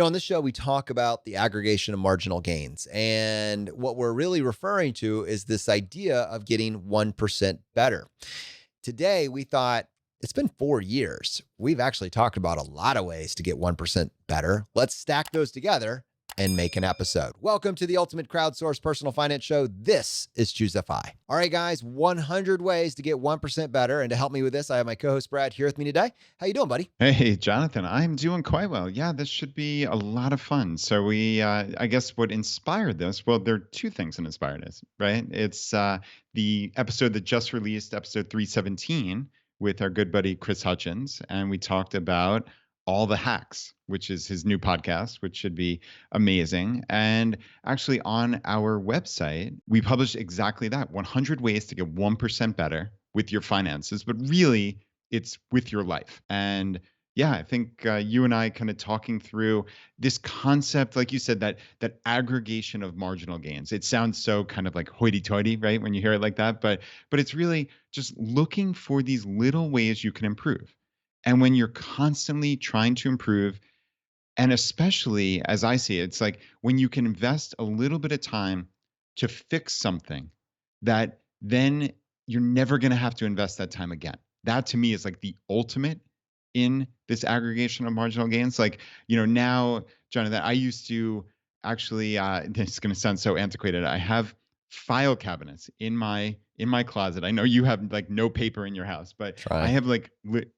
On this show, we talk about the aggregation of marginal gains. And what we're really referring to is this idea of getting 1% better. Today, we thought it's been 4 years. We've actually talked about a lot of ways to get 1% better. Let's stack those together and make an episode. Welcome to the ultimate crowdsourced personal finance show. This is ChooseFI. All right, guys, 100 ways to get 1% better. And to help me with this, I have my co-host Brad here with me today. How you doing, buddy? Hey, Jonathan, I'm doing quite well. Yeah, this should be a lot of fun. I guess what inspired this, well, there are two things that inspired us, right? It's the episode that just released, episode 317, with our good buddy Chris Hutchins. And we talked about All the Hacks, which is his new podcast, which should be amazing. And actually, on our website, we published exactly that 100 ways to get 1% better with your finances. But really, it's with your life. And yeah, I think you and I kind of talking through this concept, like you said, that aggregation of marginal gains. It sounds so kind of like hoity-toity, right, when you hear it like that, but it's really just looking for these little ways you can improve. And when you're constantly trying to improve, and especially as I see it, it's like when you can invest a little bit of time to fix something that then you're never going to have to invest that time again. That to me is like the ultimate in this aggregation of marginal gains. Like, now, Jonathan, I used to actually, this is going to sound so antiquated. I have file cabinets in my closet. I know you have like no paper in your house, but I Try. have like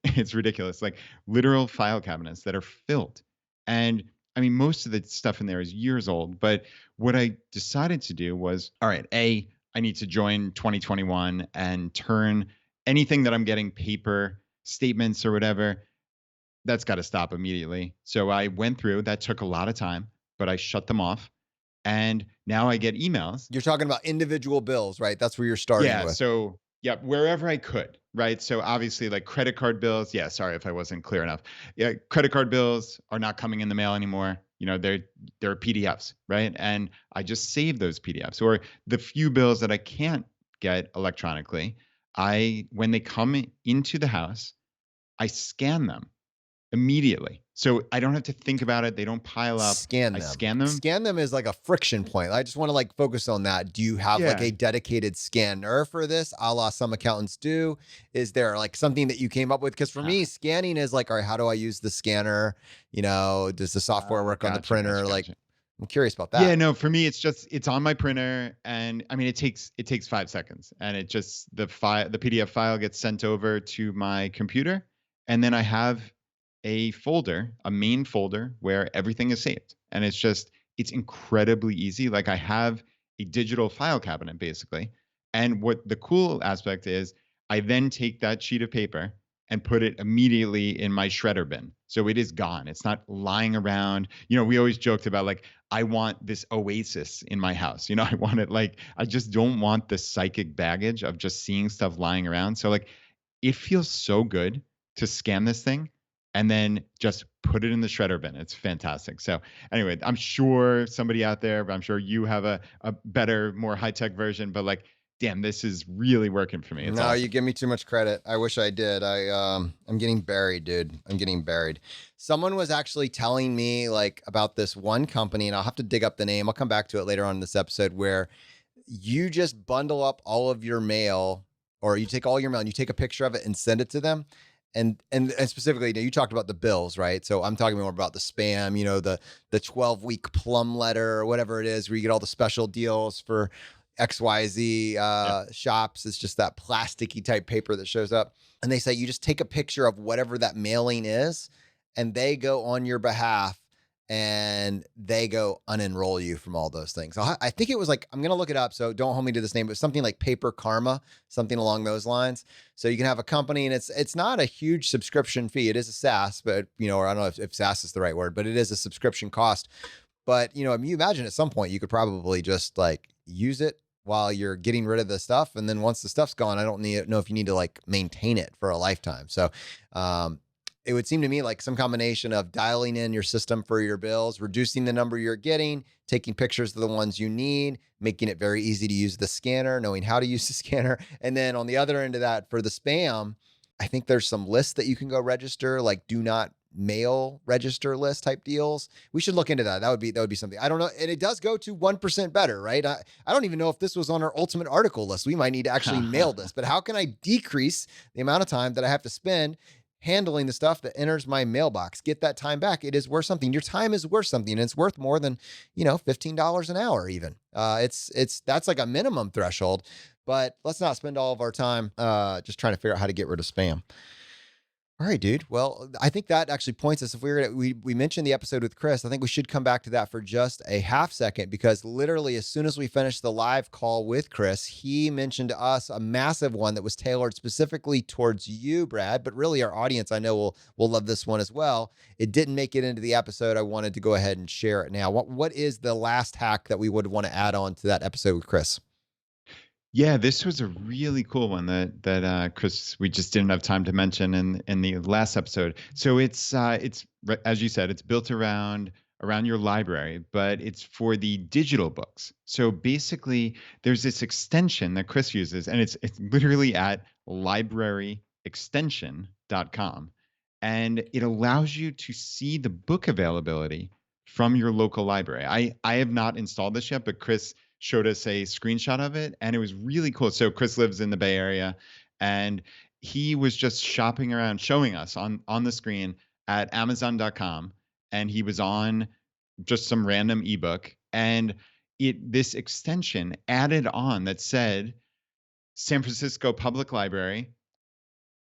it's ridiculous, like literal file cabinets that are filled. And I mean, most of the stuff in there is years old, but what I decided to do was, all right, I need to join 2021 and turn anything that I'm getting paper statements or whatever, that's got to stop immediately. So I went through, that took a lot of time, but I shut them off. And now I get emails. You're talking about individual bills, right? That's where you're starting Yeah. with. So, yeah, wherever I could, right? So obviously, like credit card bills. Yeah. Sorry if I wasn't clear enough. Yeah. Credit card bills are not coming in the mail anymore. They're PDFs, right? And I just save those PDFs, or the few bills that I can't get electronically. When they come into the house, I scan them immediately. So I don't have to think about it. They don't pile up. Scan I them. scan them. Scan them is like a friction point. I just want to like focus on that. Do you have like Yeah. a dedicated scanner for this, a la some accountants do? Is there like something that you came up with? Because for Ah, me, scanning is like, all right, how do I use the scanner? Does the software work on the gotcha, printer? gotcha, Like, gotcha. I'm curious about Yeah, that. no, for me it's on my printer, and I mean it takes 5 seconds, and the PDF file gets sent over to my computer, and then I have a main folder where everything is saved. And it's incredibly easy. Like I have a digital file cabinet basically. And what the cool aspect is, I then take that sheet of paper and put it immediately in my shredder bin. So it is gone. It's not lying around. We always joked about like, I want this oasis in my house. I want it like, I just don't want the psychic baggage of just seeing stuff lying around. So like, it feels so good to scan this thing and then just put it in the shredder bin. It's fantastic. So anyway, I'm sure somebody out there, but I'm sure you have a better, more high-tech version, but like, damn, this is really working for me. It's No, you awesome. give me too much credit. I wish I did. I'm getting buried, dude. I'm getting buried. Someone was actually telling me like about this one company, and I'll have to dig up the name. I'll come back to it later on in this episode, where you just bundle up all of your mail, or you take all your mail and you take a picture of it and send it to them. And specifically, you talked about the bills, right? So I'm talking more about the spam, the 12-week plum letter or whatever it is, where you get all the special deals for XYZ Yeah. shops. It's just that plasticky type paper that shows up. And they say you just take a picture of whatever that mailing is, and they go on your behalf and they go unenroll you from all those things. So I think it was like, I'm going to look it up, so don't hold me to this name, but something like Paper Karma, something along those lines. So you can have a company, and it's not a huge subscription fee. It is a SaaS, but, or I don't know if SaaS is the right word, but it is a subscription cost. But, I mean, you imagine at some point you could probably just like use it while you're getting rid of the stuff. And then once the stuff's gone, I don't know if you need to like maintain it for a lifetime. So, it would seem to me like some combination of dialing in your system for your bills, reducing the number you're getting, taking pictures of the ones you need, making it very easy to use the scanner, knowing how to use the scanner. And then on the other end of that, for the spam, I think there's some lists that you can go register, like do not mail register list type deals. We should look into that. That would be something. I don't know. And it does go to 1% better, right? I don't even know if this was on our ultimate article list. We might need to actually nail this. But how can I decrease the amount of time that I have to spend handling the stuff that enters my mailbox? Get that time back. It is worth something. Your time is worth something. And it's worth more than, $15 an hour even. It's that's like a minimum threshold. But let's not spend all of our time just trying to figure out how to get rid of spam. All right, dude. Well, I think that actually points us. If we mentioned the episode with Chris, I think we should come back to that for just a half second, because literally as soon as we finished the live call with Chris, he mentioned to us a massive one that was tailored specifically towards you, Brad. But really, our audience, I know, will love this one as well. It didn't make it into the episode. I wanted to go ahead and share it now. What is the last hack that we would want to add on to that episode with Chris? Yeah, this was a really cool one that Chris, we just didn't have time to mention in the last episode. So as you said, it's built around your library, but it's for the digital books. So basically, there's this extension that Chris uses, and it's literally at libraryextension.com, and it allows you to see the book availability from your local library. I have not installed this yet, but Chris showed us a screenshot of it, and it was really cool. So Chris lives in the Bay Area, and he was just shopping around, showing us on the screen at Amazon.com, and he was on just some random ebook, and this extension added on that said San Francisco Public Library,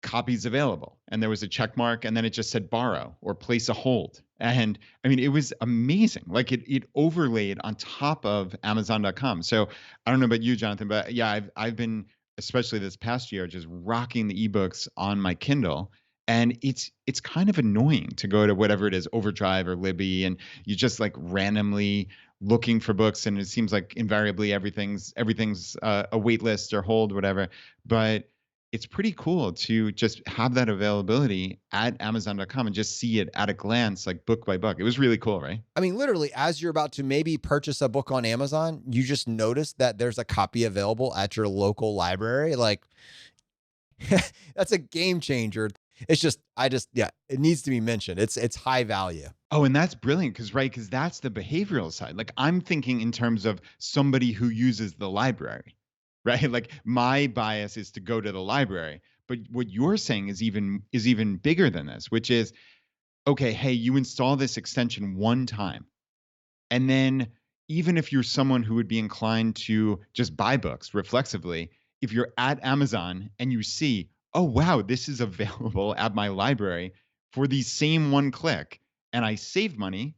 copies available, and there was a check mark, and then it just said borrow or place a hold. And I mean, it was amazing. Like it overlaid on top of Amazon.com. So I don't know about you, Jonathan, but yeah, I've been, especially this past year, just rocking the ebooks on my Kindle. And it's kind of annoying to go to whatever it is, Overdrive or Libby, and you just like randomly looking for books, and it seems like invariably everything's a wait list or hold, whatever. But it's pretty cool to just have that availability at Amazon.com and just see it at a glance, like book by book. It was really cool, right? I mean, literally, as you're about to maybe purchase a book on Amazon, you just notice that there's a copy available at your local library. Like, that's a game changer. Yeah, it needs to be mentioned. It's high value. Oh, and that's brilliant because that's the behavioral side. Like I'm thinking in terms of somebody who uses the library, right? Like my bias is to go to the library, but what you're saying is even bigger than this, which is okay, hey, you install this extension one time, and then even if you're someone who would be inclined to just buy books reflexively, if you're at Amazon and you see, oh, wow, this is available at my library for the same one click, and I save money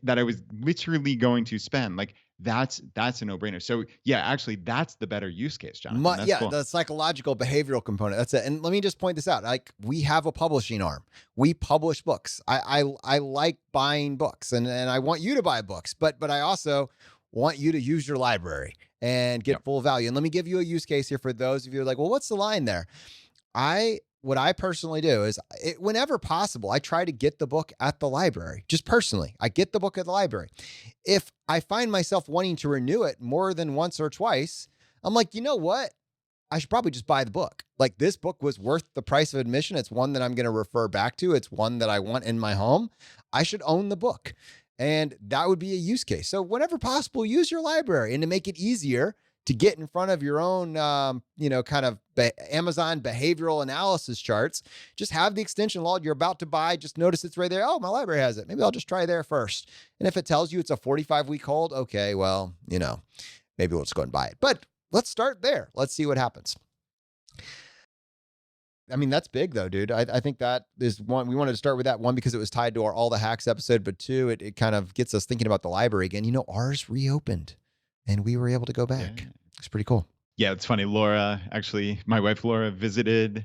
that I was literally going to spend, like that's a no-brainer. So yeah, actually, that's the better use case, Jonathan. That's Yeah, cool. the psychological behavioral component. That's it. And let me just point this out. Like, we have a publishing arm. We publish books. I like buying books, and I want you to buy books, but I also want you to use your library and get Yep. full value. And let me give you a use case here for those of you who are like, well, what's the line there? What I personally do is, whenever possible, I try to get the book at the library. Just personally, I get the book at the library. If I find myself wanting to renew it more than once or twice, I'm like, you know what? I should probably just buy the book. Like, this book was worth the price of admission. It's one that I'm going to refer back to. It's one that I want in my home. I should own the book. And that would be a use case. So whenever possible, use your library. And to make it easier to get in front of your own, kind of Amazon behavioral analysis charts, just have the extension logged. You're about to buy. Just notice it's right there. Oh, my library has it. Maybe I'll just try there first. And if it tells you it's a 45-week hold, okay, well, maybe we'll just go and buy it. But let's start there. Let's see what happens. I mean, that's big though, dude. I think that is one. We wanted to start with that one because it was tied to our All the Hacks episode, but two, it kind of gets us thinking about the library again. Ours reopened and we were able to go back. Yeah. It's pretty cool. Yeah, it's funny. Laura, actually, my wife Laura visited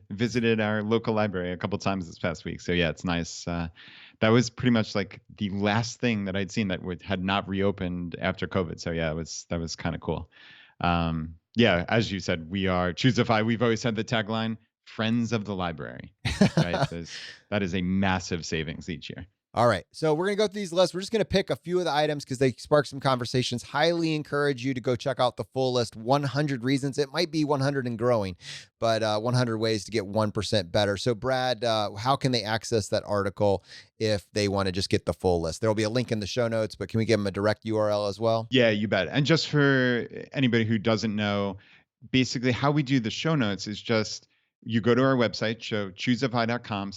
our local library a couple times this past week. So yeah, it's nice. That was pretty much like the last thing that I'd seen that had not reopened after COVID. So yeah, that was kind of cool. Yeah, as you said, we are ChooseFI. We've always had the tagline, "Friends of the Library." Right? That is a massive savings each year. All right. So we're going to go through these lists. We're just going to pick a few of the items because they spark some conversations. Highly encourage you to go check out the full list, 100 reasons. It might be 100 and growing, but 100 ways to get 1% better. So, Brad, how can they access that article if they want to just get the full list? There will be a link in the show notes, but can we give them a direct URL as well? Yeah, you bet. And just for anybody who doesn't know, basically how we do the show notes is just you go to our website, choosefi.com/,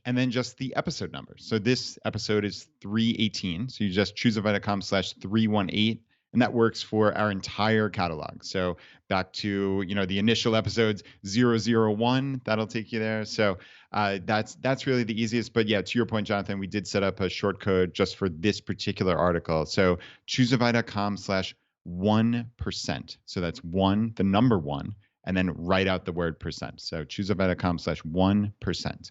and then just the episode number. So this episode is 318. So you just choosefi.com/318, and that works for our entire catalog. So back to, the initial episodes 001, that'll take you there. So that's really the easiest. But yeah, to your point, Jonathan, we did set up a short code just for this particular article. So choosefi.com/1%. So that's one, the number one, and then write out the word percent. So choosefi.com/1%.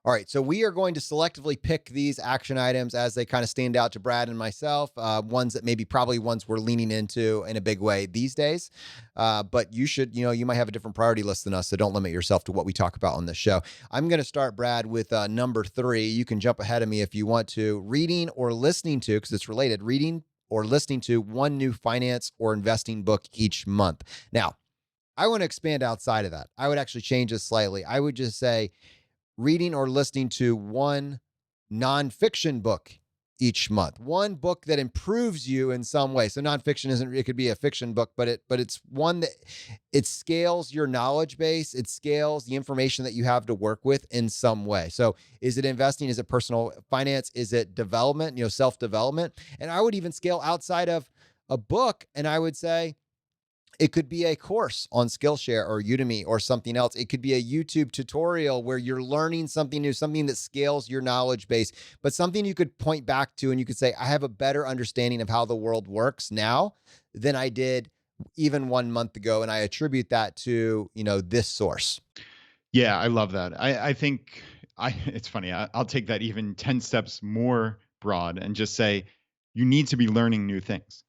All right, so we are going to selectively pick these action items as they kind of stand out to Brad and myself, ones that maybe probably ones we're leaning into in a big way these days. But you should, you might have a different priority list than us, so don't limit yourself to what we talk about on this show. I'm going to start, Brad, with number 3. You can jump ahead of me if you want to. Reading or listening to, because it's related, reading or listening to one new finance or investing book each month. Now, I want to expand outside of that. I would actually change this slightly. I would just say, reading or listening to one nonfiction book each month, one book that improves you in some way. So nonfiction isn't, it could be a fiction book, but it's one that it scales your knowledge base. It scales the information that you have to work with in some way. So is it investing? Is it personal finance? Is it development, self-development? And I would even scale outside of a book. And I would say, it could be a course on Skillshare or Udemy or something else. It could be a YouTube tutorial where you're learning something new, something that scales your knowledge base, but something you could point back to and you could say, I have a better understanding of how the world works now than I did even 1 month ago. And I attribute that to, this source. Yeah, I love that. I think it's funny. I'll take that even 10 steps more broad and just say, you need to be learning new things,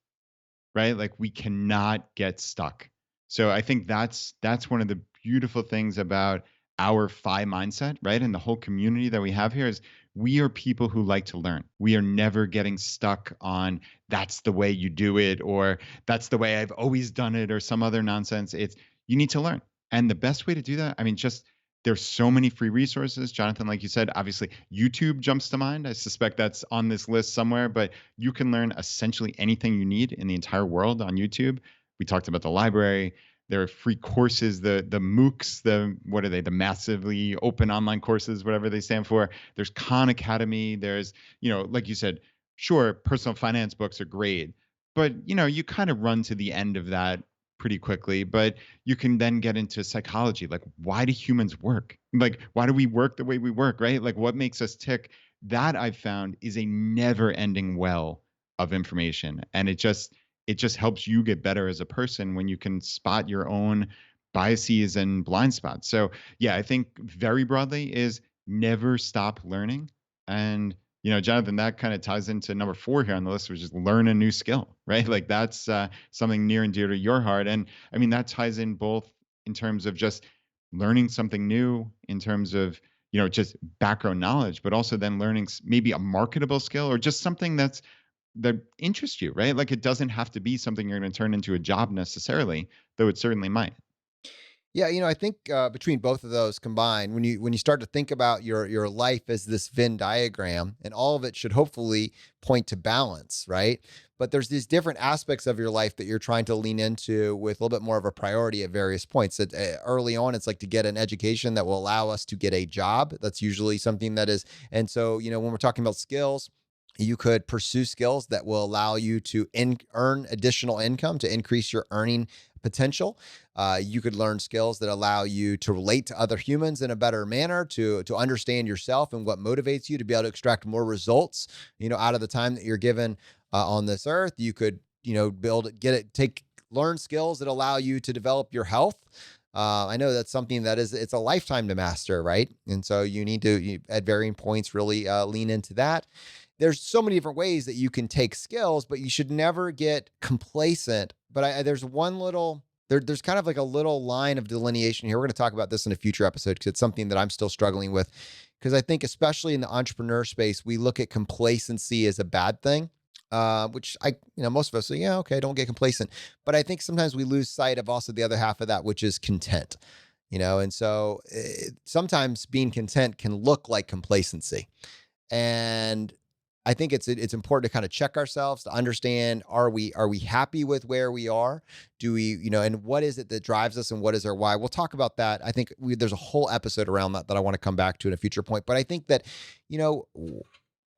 right? Like we cannot get stuck. So I think that's one of the beautiful things about our FI mindset, right? And the whole community that we have here is we are people who like to learn. We are never getting stuck on that's the way you do it or that's the way I've always done it or some other nonsense. It's you need to learn. And the best way to do that, I mean, just there's so many free resources. Jonathan, like you said, obviously YouTube jumps to mind. I suspect that's on this list somewhere, but you can learn essentially anything you need in the entire world on YouTube. We talked about the library. There are free courses, the MOOCs, what are they? The massively open online courses, whatever they stand for. There's Khan Academy. There's, like you said, sure, personal finance books are great, but you kind of run to the end of that pretty quickly. But you can then get into psychology, like why do humans work? Like why do we work the way we work, right? Like what makes us tick? That I've found is a never-ending well of information, and it just helps you get better as a person when you can spot your own biases and blind spots. So yeah, I think very broadly is never stop learning. And Jonathan, that kind of ties into number 4 here on the list, which is learn a new skill, right? Like that's something near and dear to your heart. And I mean, that ties in both in terms of just learning something new in terms of, just background knowledge, but also then learning maybe a marketable skill or just something that interests you, right? Like it doesn't have to be something you're going to turn into a job necessarily, though it certainly might. Yeah, I think between both of those combined, when you start to think about your life as this Venn diagram, and all of it should hopefully point to balance, right? But there's these different aspects of your life that you're trying to lean into with a little bit more of a priority at various points. That early on, it's like to get an education that will allow us to get a job. That's usually something that is, and so when we're talking about skills. You could pursue skills that will allow you to earn additional income to increase your earning potential. You could learn skills that allow you to relate to other humans in a better manner, to understand yourself and what motivates you to be able to extract more results, out of the time that you're given on this earth. You could, learn skills that allow you to develop your health. I know that's something that it's a lifetime to master, right? And so you need to, at varying points, really lean into that. There's so many different ways that you can take skills, but you should never get complacent. But there's there's kind of like a little line of delineation here. We're going to talk about this in a future episode because it's something that I'm still struggling with. because I think especially in the entrepreneur space, we look at complacency as a bad thing. Which most of us say, yeah, okay, don't get complacent. But I think sometimes we lose sight of also the other half of that, which is content, and so sometimes being content can look like complacency. And I think it's important to kind of check ourselves to understand, are we happy with where we are? Do we, and what is it that drives us and what is our why? We'll talk about that. I think there's a whole episode around that I want to come back to in a future point. But I think that, you know,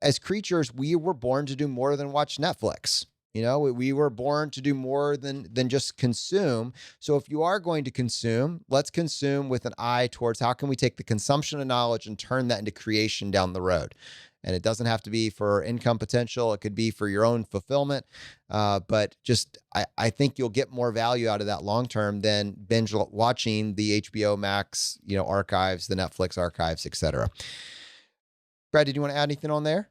as creatures, we were born to do more than watch Netflix. We were born to do more than just consume. So if you are going to consume, let's consume with an eye towards how can we take the consumption of knowledge and turn that into creation down the road. And it doesn't have to be for income potential. It could be for your own fulfillment. But just, I think you'll get more value out of that long term than binge watching the HBO Max, archives, the Netflix archives, etc. Brad, did you want to add anything on there?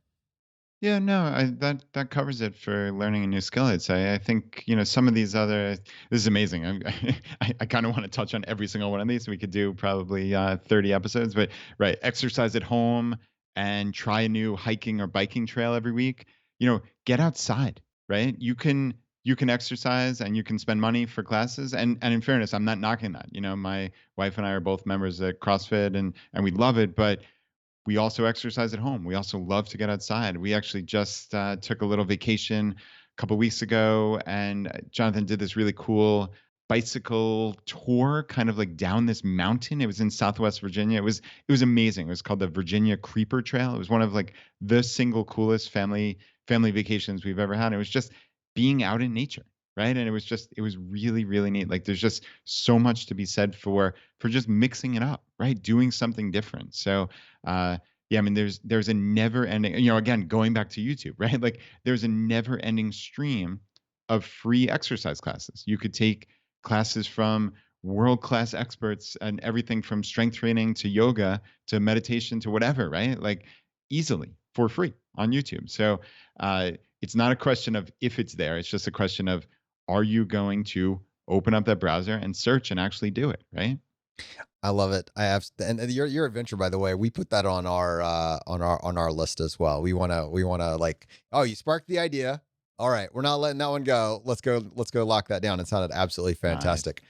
Yeah, no, that covers it for learning a new skill. I'd say. I think some of these other. This is amazing. I kind of want to touch on every single one of these. We could do probably 30 episodes, but right, exercise at home and try a new hiking or biking trail every week. Get outside. Right, you can exercise and you can spend money for classes. And in fairness, I'm not knocking that. My wife and I are both members at CrossFit, and we love it, but we also exercise at home. We also love to get outside. We actually just took a little vacation a couple weeks ago, and Jonathan did this really cool bicycle tour, kind of like down this mountain. It was in Southwest Virginia. It was amazing. It was called the Virginia Creeper Trail. It was one of like the single coolest family vacations we've ever had. It was just being out in nature, right? And it was really really neat. Like there's just so much to be said for just mixing it up, right? Doing something different. So yeah, I mean, there's a never ending, again, going back to YouTube, right? Like there's a never ending stream of free exercise classes. You could take classes from world class experts and everything from strength training to yoga to meditation to whatever, right? Like easily for free on YouTube. So it's not a question of if it's there. It's just a question of, are you going to open up that browser and search and actually do it, right? I love it. I have, and your adventure, by the way, we put that on our list as well. We wanna like, oh, you sparked the idea. All right, we're not letting that one go. Let's go lock that down. It sounded absolutely Nice. fantastic.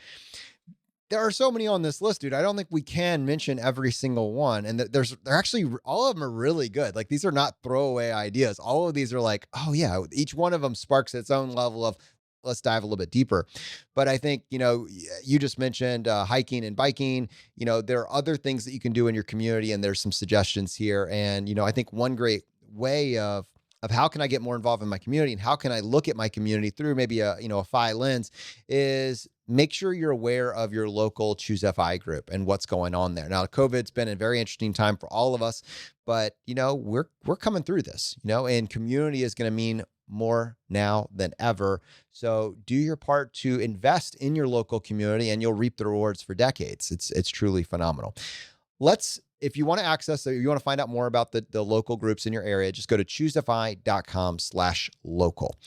There are so many on this list, dude. I don't think we can mention every single one. And they're actually, all of them are really good. Like these are not throwaway ideas. All of these are like, oh yeah, each one of them sparks its own level of, let's dive a little bit deeper. But I think, you just mentioned hiking and biking. There are other things that you can do in your community, and there's some suggestions here. And, I think one great way of how can I get more involved in my community and how can I look at my community through maybe a FI lens is make sure you're aware of your local ChooseFI group and what's going on there. Now, COVID's been a very interesting time for all of us, but we're coming through this, and community is going to mean more now than ever. So do your part to invest in your local community and you'll reap the rewards for decades. It's truly phenomenal. If you want to access, or you want to find out more about the local groups in your area, just go to choosefi.com/local.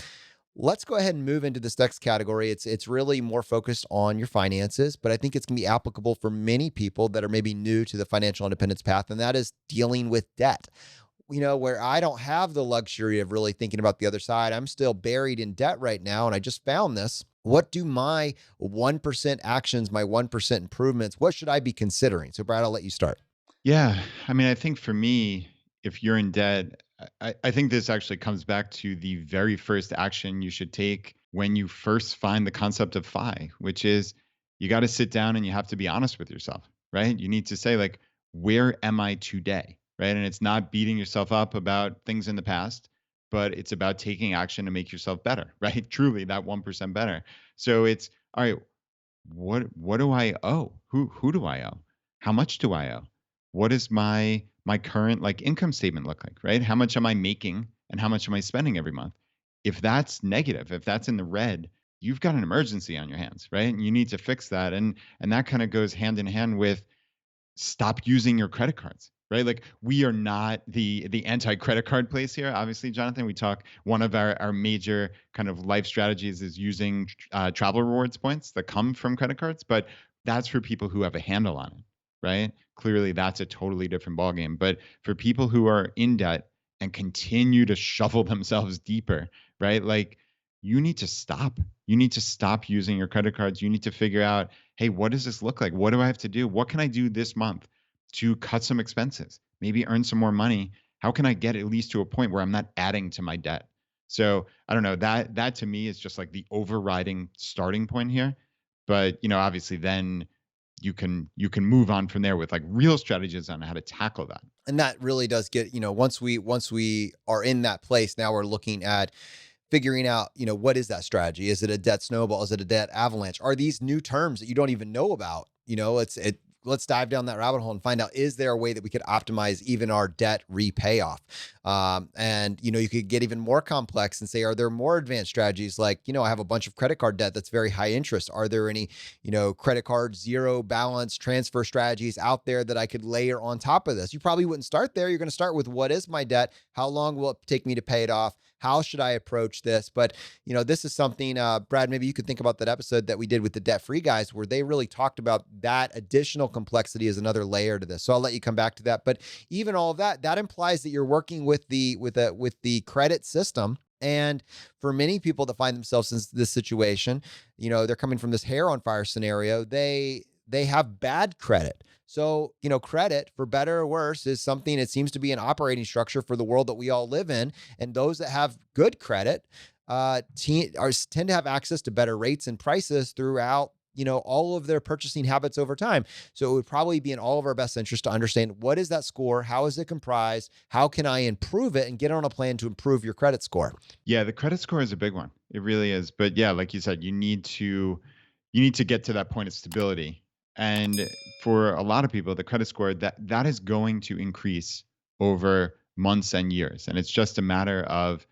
Let's go ahead and move into this next category. It's really more focused on your finances, but I think it's going to be applicable for many people that are maybe new to the financial independence path, and that is dealing with debt. Where I don't have the luxury of really thinking about the other side. I'm still buried in debt right now, and I just found this. What do my 1% actions, my 1% improvements, what should I be considering? So, Brad, I'll let you start. Yeah. I mean, I think for me, if you're in debt, I think this actually comes back to the very first action you should take when you first find the concept of FI, which is you got to sit down and you have to be honest with yourself, right? You need to say, like, where am I today? Right. And it's not beating yourself up about things in the past, but it's about taking action to make yourself better, right? Truly that 1% better. So it's all right, what do I owe? Who do I owe? How much do I owe? What does my current like income statement look like, right? How much am I making and how much am I spending every month? If that's negative, if that's in the red, you've got an emergency on your hands, right? And you need to fix that. And that kind of goes hand in hand with stop using your credit cards, right? Like we are not the anti-credit card place here. Obviously, Jonathan, we talk one of our major kind of life strategies is using travel rewards points that come from credit cards, but that's for people who have a handle on it, right? Clearly, that's a totally different ballgame. But for people who are in debt and continue to shovel themselves deeper, right? Like, you need to stop. You need to stop using your credit cards. You need to figure out, hey, what does this look like? What do I have to do? What can I do this month to cut some expenses? Maybe earn some more money. How can I get at least to a point where I'm not adding to my debt? So I don't know. That to me is just like the overriding starting point here. But obviously, then you can move on from there with like real strategies on how to tackle that. And that really does get, once we are in that place, now we're looking at figuring out, what is that strategy? Is it a debt snowball? Is it a debt avalanche? Are these new terms that you don't even know about? Let's dive down that rabbit hole and find out, is there a way that we could optimize even our debt repay off? And you could get even more complex and say, are there more advanced strategies? Like, I have a bunch of credit card debt that's very high interest. Are there any, credit card zero balance transfer strategies out there that I could layer on top of this? You probably wouldn't start there. You're going to start with, what is my debt? How long will it take me to pay it off? How should I approach this? But this is something, Brad, maybe you could think about that episode that we did with the debt free guys, where they really talked about that additional complexity as another layer to this. So I'll let you come back to that. But even all of that implies that you're working with the credit system. And for many people that find themselves in this situation, they're coming from this hair on fire scenario. They have bad credit. So, credit, for better or worse, is something, it seems to be an operating structure for the world that we all live in. And those that have good credit tend to have access to better rates and prices throughout, all of their purchasing habits over time. So it would probably be in all of our best interest to understand, what is that score? How is it comprised? How can I improve it and get on a plan to improve your credit score? Yeah, the credit score is a big one. It really is. But yeah, like you said, you need to get to that point of stability. And for a lot of people, the credit score that is going to increase over months and years. And it's just a matter of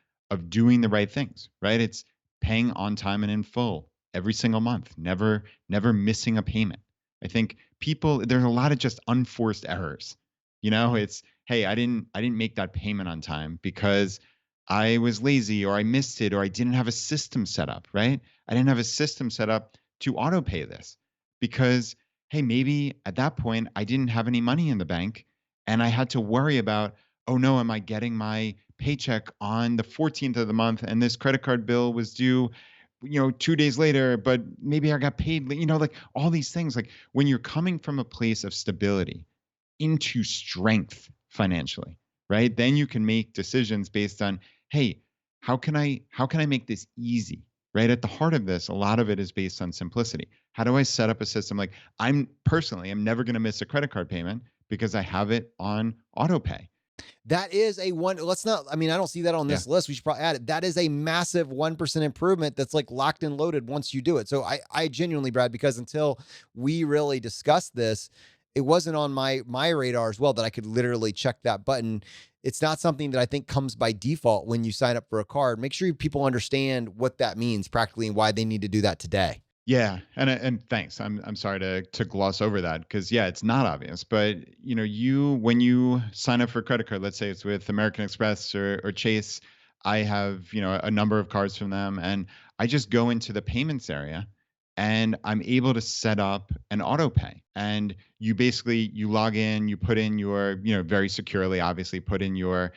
doing the right things, right? It's paying on time and in full every single month, never missing a payment. I think there's a lot of just unforced errors. It's, hey, I didn't make that payment on time because I was lazy, or I missed it, or I didn't have a system set up, right? I didn't have a system set up to auto pay this because, hey, maybe at that point I didn't have any money in the bank and I had to worry about, oh no, am I getting my paycheck on the 14th of the month and this credit card bill was due 2 days later, but maybe I got paid, like all these things. Like, when you're coming from a place of stability into strength financially, right? Then you can make decisions based on, hey, how can I make this easy? Right? At the heart of this, a lot of it is based on simplicity. How do I set up a system? Like, I'm never going to miss a credit card payment because I have it on auto pay. That is a one. Let's not, I mean, I don't see that on Yeah. this list. We should probably add it. That is a massive 1% improvement that's like locked and loaded once you do it. So I genuinely, Brad, because until we really discussed this, it wasn't on my radar as well, that I could literally check that button. It's not something that I think comes by default when you sign up for a card. Make sure people understand what that means practically and why they need to do that today. Yeah, and thanks. I'm sorry to gloss over that because yeah, it's not obvious. But you when you sign up for a credit card, let's say it's with American Express or Chase, I have a number of cards from them, and I just go into the payments area, and I'm able to set up an auto pay. And you log in, you put in your very securely, obviously put in your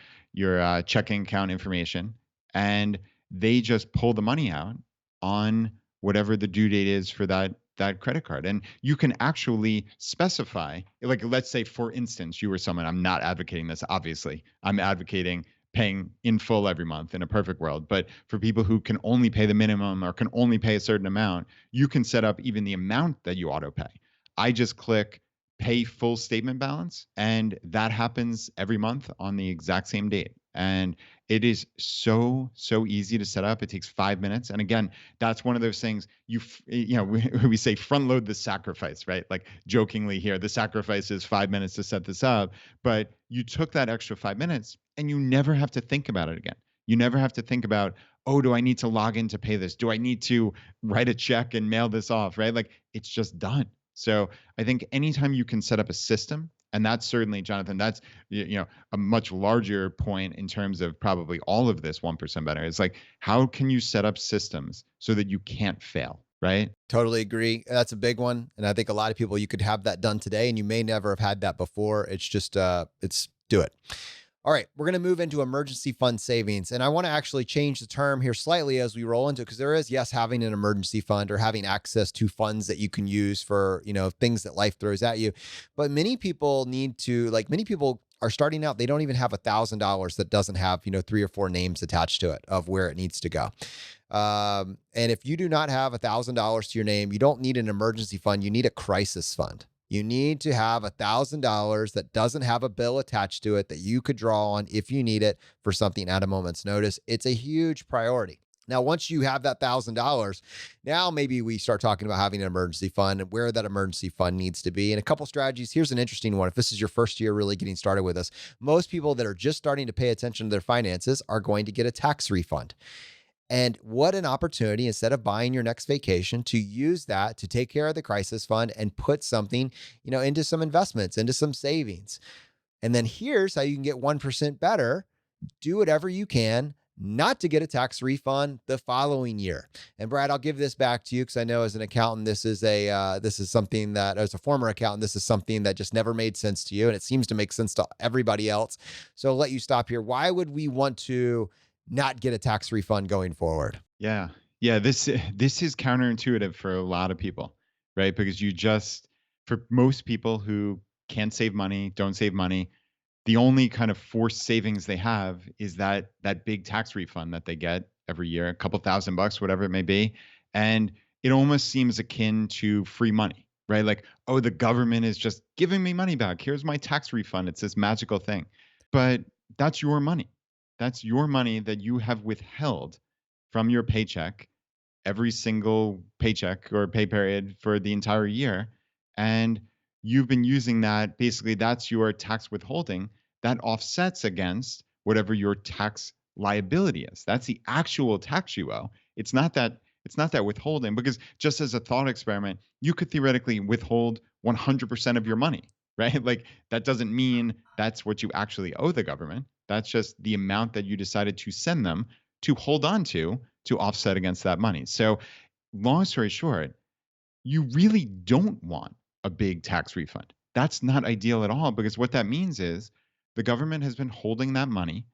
checking account information, and they just pull the money out on whatever the due date is for that credit card. And you can actually specify, like, let's say for instance, you were someone, I'm not advocating this, obviously. I'm advocating paying in full every month in a perfect world. But for people who can only pay the minimum or can only pay a certain amount, you can set up even the amount that you auto pay. I just click pay full statement balance, and that happens every month on the exact same date. And it is so easy to set up. It takes 5 minutes. And again, that's one of those things we say front load the sacrifice, right? Like, jokingly here, the sacrifice is 5 minutes to set this up, but you took that extra 5 minutes and you never have to think about it again. You never have to think about, oh, do I need to log in to pay this? Do I need to write a check and mail this off, right? Like, it's just done. So I think anytime you can set up a system, and that's certainly, Jonathan, that's a much larger point in terms of probably all of this 1% better. It's like, how can you set up systems so that you can't fail? right? Totally agree. That's a big one. And I think a lot of people, you could have that done today and you may never have had that before. It's just, it's do it. All right, we're going to move into emergency fund savings. And I want to actually change the term here slightly as we roll into it, because there is, yes, having an emergency fund or having access to funds that you can use for, things that life throws at you. But many people need to, like, many people are starting out, they don't even have $1,000 that doesn't have, 3 or 4 names attached to it of where it needs to go. And if you do not have $1,000 to your name, you don't need an emergency fund. You need a crisis fund. You need to have $1,000 that doesn't have a bill attached to it that you could draw on if you need it for something at a moment's notice. It's a huge priority. Now, once you have that $1,000, now maybe we start talking about having an emergency fund and where that emergency fund needs to be. And a couple strategies. Here's an interesting one. If this is your first year really getting started with us, most people that are just starting to pay attention to their finances are going to get a tax refund. And what an opportunity, instead of buying your next vacation, to use that to take care of the crisis fund and put something, into some investments, into some savings. And then here's how you can get 1% better. Do whatever you can not to get a tax refund the following year. And Brad, I'll give this back to you because I know as an accountant, this is something that, as a former accountant, this is something that just never made sense to you, and it seems to make sense to everybody else. So I'll let you stop here. Why would we want to not get a tax refund going forward? Yeah. Yeah, this is counterintuitive for a lot of people, right? Because for most people who can't save money, don't save money, the only kind of forced savings they have is that big tax refund that they get every year, a couple thousand bucks, whatever it may be. And it almost seems akin to free money, right? Like, oh, the government is just giving me money back. Here's my tax refund. It's this magical thing. But that's your money. That's your money that you have withheld from your paycheck every single paycheck or pay period for the entire year. And you've been using that. Basically, that's your tax withholding that offsets against whatever your tax liability is. That's the actual tax you owe. It's not that withholding, because just as a thought experiment, you could theoretically withhold 100% of your money, right? Like, that doesn't mean that's what you actually owe the government. That's just the amount that you decided to send them to hold on to offset against that money. So, long story short, you really don't want a big tax refund. That's not ideal at all, because what that means is the government has been holding that money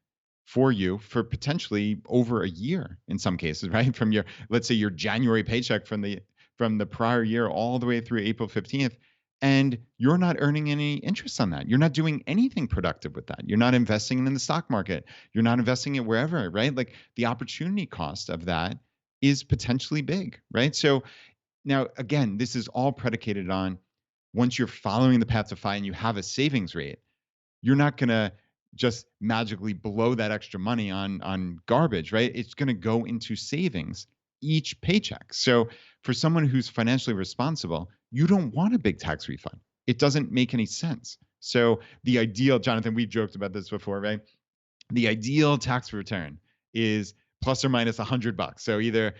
for you for potentially over a year in some cases, right? From your, let's say, your January paycheck from the prior year all the way through April 15th, and you're not earning any interest on that. You're not doing anything productive with that. You're not investing in the stock market. You're not investing it wherever, right? Like, the opportunity cost of that is potentially big, right? So now, again, this is all predicated on, once you're following the path to FI and you have a savings rate, you're not going to just magically blow that extra money on garbage, right? It's going to go into savings each paycheck. So for someone who's financially responsible, you don't want a big tax refund. It doesn't make any sense. So the ideal, Jonathan, we've joked about this before, right? The ideal tax return is plus or minus $100. So either,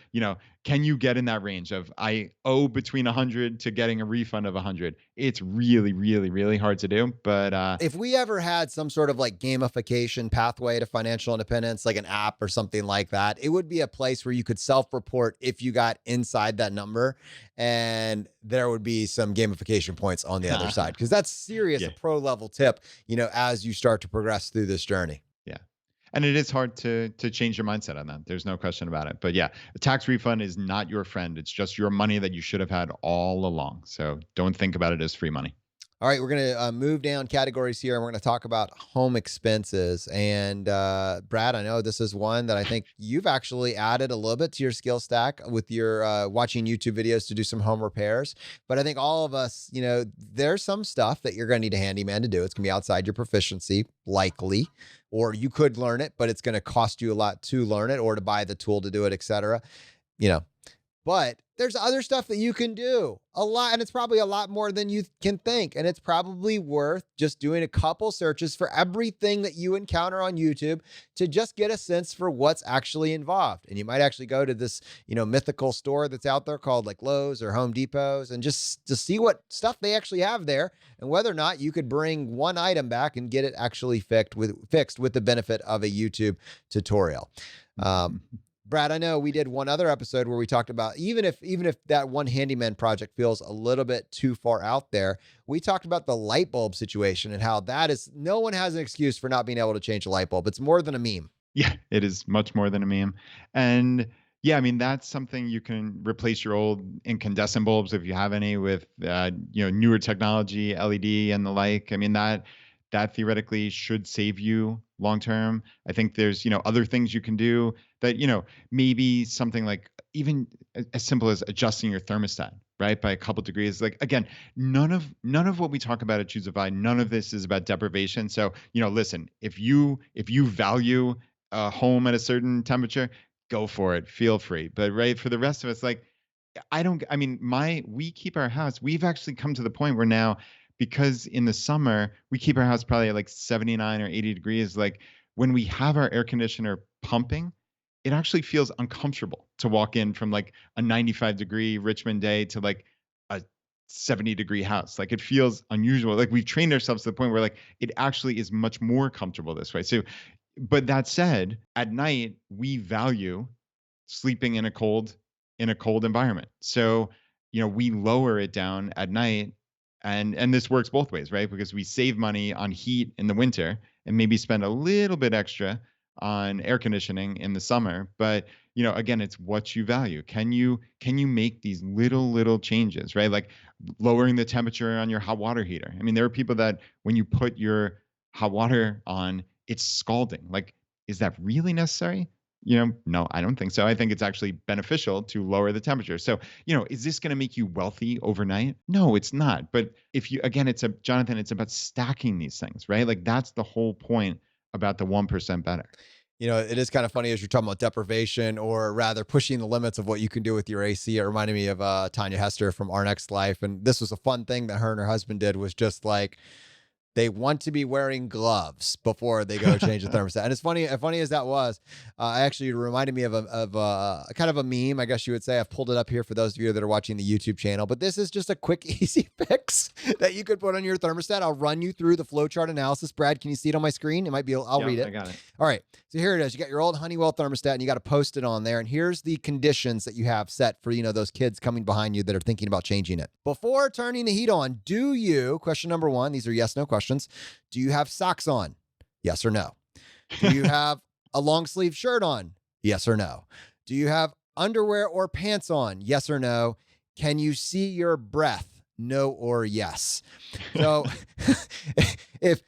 can you get in that range of, I owe between 100 to getting a refund of 100? It's really, really, really hard to do. But If we ever had some sort of like gamification pathway to financial independence, like an app or something like that, it would be a place where you could self-report if you got inside that number, and there would be some gamification points on the other side, because that's serious, yeah, a pro level tip, as you start to progress through this journey. yeah. And it is hard to change your mindset on that. There's no question about it. But yeah, a tax refund is not your friend. It's just your money that you should have had all along. So don't think about it as free money. All right, we're going to move down categories here, and we're going to talk about home expenses. And Brad, I know this is one that I think you've actually added a little bit to your skill stack with your watching YouTube videos to do some home repairs. But I think all of us, there's some stuff that you're going to need a handyman to do. It's going to be outside your proficiency, likely, or you could learn it, but it's going to cost you a lot to learn it or to buy the tool to do it, et cetera. You know, but there's other stuff that you can do a lot, and it's probably a lot more than you can think. And it's probably worth just doing a couple searches for everything that you encounter on YouTube to just get a sense for what's actually involved. And you might actually go to this, mythical store that's out there called like Lowe's or Home Depot's, and just to see what stuff they actually have there and whether or not you could bring one item back and get it actually fixed with the benefit of a YouTube tutorial. Brad, I know we did one other episode where we talked about even if that one handyman project feels a little bit too far out there, we talked about the light bulb situation and how that is no one has an excuse for not being able to change a light bulb. It's more than a meme. Yeah, it is much more than a meme. And yeah, I mean, that's something you can replace your old incandescent bulbs if you have any with newer technology, LED and the like. I mean, that theoretically should save you long term. I think there's, other things you can do that, maybe something like even as simple as adjusting your thermostat, right? By a couple degrees. Like again, none of what we talk about at ChooseFI, none of this is about deprivation. So, listen, if you value a home at a certain temperature, go for it. Feel free. But right for the rest of us, like I don't. I mean, we keep our house. We've actually come to the point where now, because in the summer we keep our house probably at like 79 or 80 degrees. Like when we have our air conditioner pumping, it actually feels uncomfortable to walk in from like a 95-degree Richmond day to like a 70-degree house. Like it feels unusual. Like we've trained ourselves to the point where like it actually is much more comfortable this way. So but that said, at night we value sleeping in a cold environment. So, we lower it down at night, and this works both ways, right? Because we save money on heat in the winter and maybe spend a little bit extra on air conditioning in the summer. But, again, it's what you value. Can you make these little changes, right? Like lowering the temperature on your hot water heater. I mean, there are people that when you put your hot water on, it's scalding. Like, is that really necessary? No, I don't think so. I think it's actually beneficial to lower the temperature. So, is this going to make you wealthy overnight? No, it's not. But if you, again, Jonathan, it's about stacking these things, right? Like that's the whole point about the 1% better. It is kind of funny as you're talking about deprivation, or rather pushing the limits of what you can do with your AC. It reminded me of Tanya Hester from Our Next Life. And this was a fun thing that her and her husband did, was just like, they want to be wearing gloves before they go change the thermostat. And it's funny as that was, actually it reminded me of a kind of a meme, I guess you would say. I've pulled it up here for those of you that are watching the YouTube channel, but this is just a quick, easy fix that you could put on your thermostat. I'll run you through the flowchart analysis. Brad, can you see it on my screen? It might be, I'll read it. I got it. All right. So here it is. You got your old Honeywell thermostat and you got to post it on there. And here's the conditions that you have set for, those kids coming behind you that are thinking about changing it. Before turning the heat on, question number one, these are yes, no questions. Do you have socks on? Yes or no. Do you have a long sleeve shirt on? Yes or no. Do you have underwear or pants on? Yes or no. Can you see your breath? No or yes. So if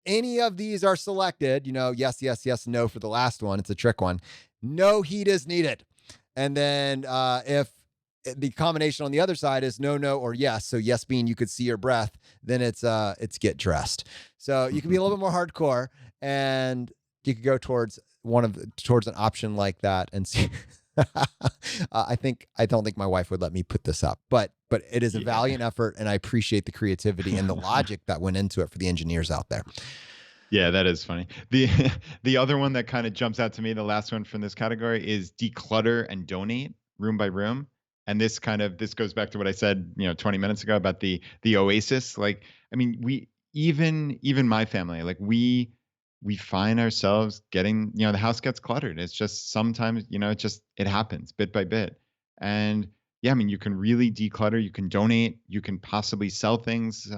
any of these are selected, yes, no for the last one, it's a trick one. No heat is needed. And then if the combination on the other side is no, or yes. So yes being you could see your breath, then it's get dressed. So you can be a little bit more hardcore, and you could go towards an option like that and see. I don't think my wife would let me put this up, but it is a valiant effort, and I appreciate the creativity and the logic that went into it for the engineers out there. Yeah, that is funny. The other one that kind of jumps out to me, the last one from this category, is declutter and donate room by room. And this goes back to what I said, 20 minutes ago about the oasis. Like, I mean, even my family, like we find ourselves getting, the house gets cluttered. It's just sometimes, it happens bit by bit. And yeah, I mean, you can really declutter, you can donate, you can possibly sell things.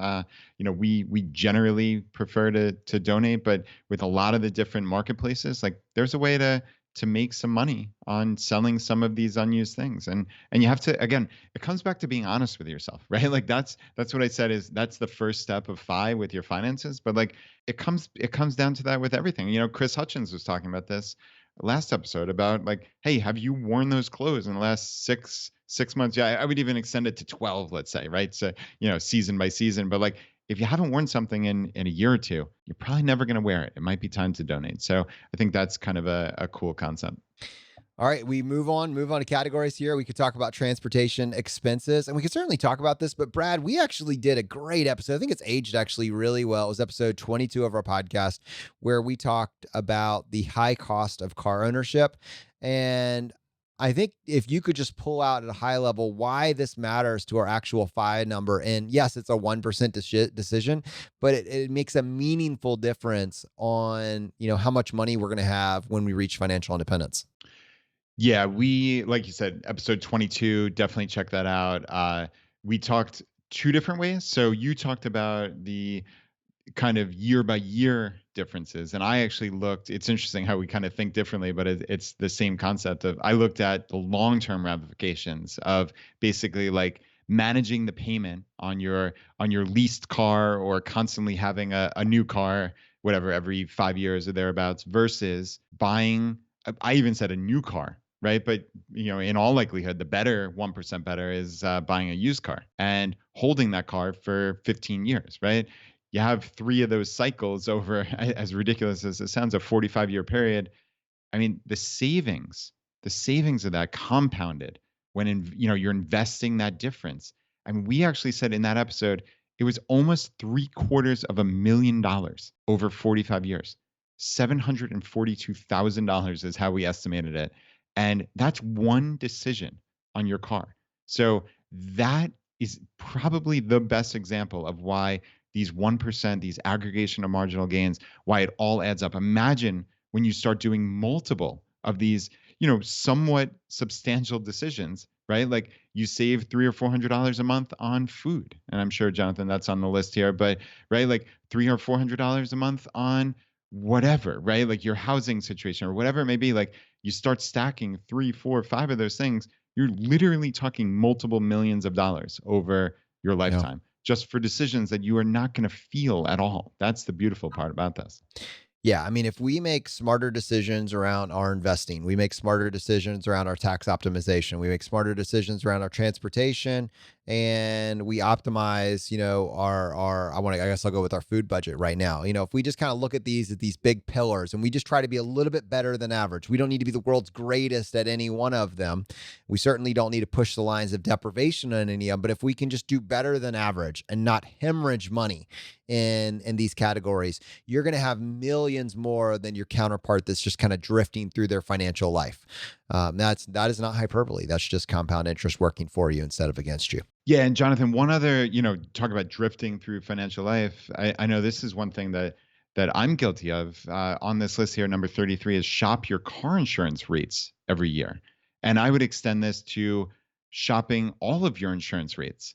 We generally prefer to donate, but with a lot of the different marketplaces, like there's a way to make some money on selling some of these unused things. And you have to, again, it comes back to being honest with yourself, right? Like that's what I said is that's the first step of FI with your finances. But like it comes down to that with everything. Chris Hutchins was talking about this last episode about like, hey, have you worn those clothes in the last six months? Yeah, I would even extend it to 12, let's say, right? So, season by season. But like if you haven't worn something in a year or two, you're probably never going to wear it. It might be time to donate. So I think that's kind of a cool concept. All right, we move on to categories here. We could talk about transportation expenses, and we could certainly talk about this. But Brad, we actually did a great episode. I think it's aged actually really well. It was episode 22 of our podcast, where we talked about the high cost of car ownership. And I think if you could just pull out at a high level why this matters to our actual FI number, and yes, it's a 1% decision, but it makes a meaningful difference on how much money we're going to have when we reach financial independence. Yeah, we like you said, episode 22, definitely check that out. We talked two different ways. So you talked about the kind of year by year differences. And I actually looked, it's interesting how we kind of think differently, but it's the same concept of I looked at the long term ramifications of basically like managing the payment on your leased car or constantly having a new car, whatever, every 5 years or thereabouts, versus buying I even said a new car, right? But in all likelihood, the better 1% better is buying a used car and holding that car for 15 years, right? You have three of those cycles over, as ridiculous as it sounds, a 45-year period. I mean, the savings of that compounded when you're investing that difference. I mean, we actually said in that episode it was almost $750,000 over 45 years. $742,000 is how we estimated it. And that's one decision on your car. So that is probably the best example of why these 1%, these aggregation of marginal gains, why it all adds up. Imagine when you start doing multiple of these, somewhat substantial decisions, right? Like you save $300 or $400 a month on food. And I'm sure, Jonathan, that's on the list here, but right, like $300 or $400 a month on whatever, right? Like your housing situation or whatever it may be. Like you start stacking three, four, five of those things, you're literally talking multiple millions of dollars over your Yeah. lifetime just for decisions that you are not going to feel at all. That's the beautiful part about this. Yeah, I mean, if we make smarter decisions around our investing, we make smarter decisions around our tax optimization, we make smarter decisions around our transportation, and we optimize, I guess I'll go with our food budget right now. If we just kind of look at these big pillars and we just try to be a little bit better than average. We don't need to be the world's greatest at any one of them. We certainly don't need to push the lines of deprivation on any of them, but if we can just do better than average and not hemorrhage money in these categories, you're going to have millions more than your counterpart that's just kind of drifting through their financial life. That is not hyperbole. That's just compound interest working for you instead of against you. Yeah, and Jonathan, one other, talk about drifting through financial life. I know this is one thing that I'm guilty of. On this list here, number 33 is shop your car insurance rates every year. And I would extend this to shopping all of your insurance rates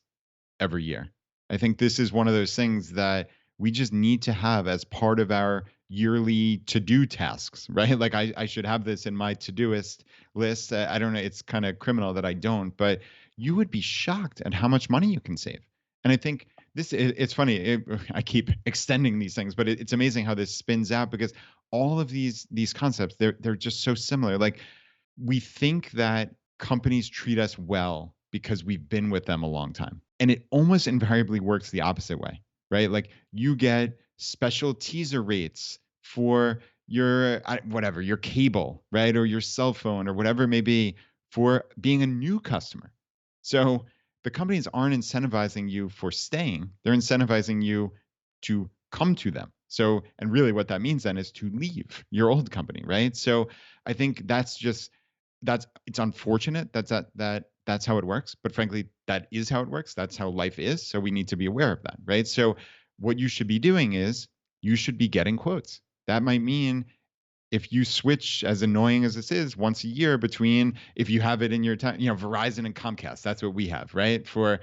every year. I think this is one of those things that we just need to have as part of our yearly to-do tasks, right? Like I should have this in my to-doist list. I don't know, it's kind of criminal that I don't, but you would be shocked at how much money you can save. And I think it's funny. I keep extending these things, but it's amazing how this spins out because all of these concepts they're just so similar. Like we think that companies treat us well because we've been with them a long time. And it almost invariably works the opposite way, right? Like you get special teaser rates for your whatever, your cable, right? Or your cell phone or whatever it may be for being a new customer. So the companies aren't incentivizing you for staying, they're incentivizing you to come to them. So, and really what that means then is to leave your old company, right? So I think that's it's unfortunate that's how it works, but frankly that is how it works. That's how life is, so we need to be aware of that, right? So what you should be doing is you should be getting quotes. That might mean if you switch, as annoying as this is, once a year between, if you have it in your time, Verizon and Comcast, that's what we have, right? For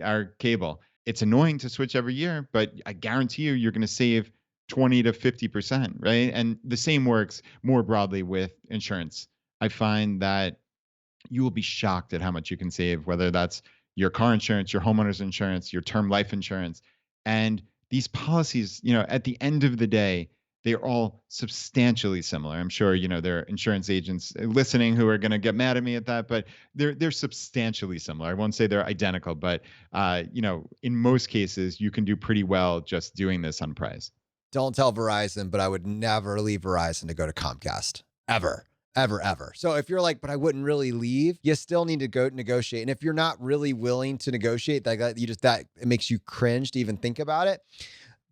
our cable. It's annoying to switch every year, but I guarantee you're going to save 20 to 50%, right? And the same works more broadly with insurance. I find that you will be shocked at how much you can save, whether that's your car insurance, your homeowner's insurance, your term life insurance. And these policies, at the end of the day, they're all substantially similar. I'm sure, there are insurance agents listening who are going to get mad at me at that, but they're substantially similar. I won't say they're identical, but in most cases, you can do pretty well just doing this on price. Don't tell Verizon, but I would never leave Verizon to go to Comcast. Ever. Ever, ever. So if you're like, but I wouldn't really leave, you still need to go negotiate. And if you're not really willing to negotiate, that it makes you cringe to even think about it.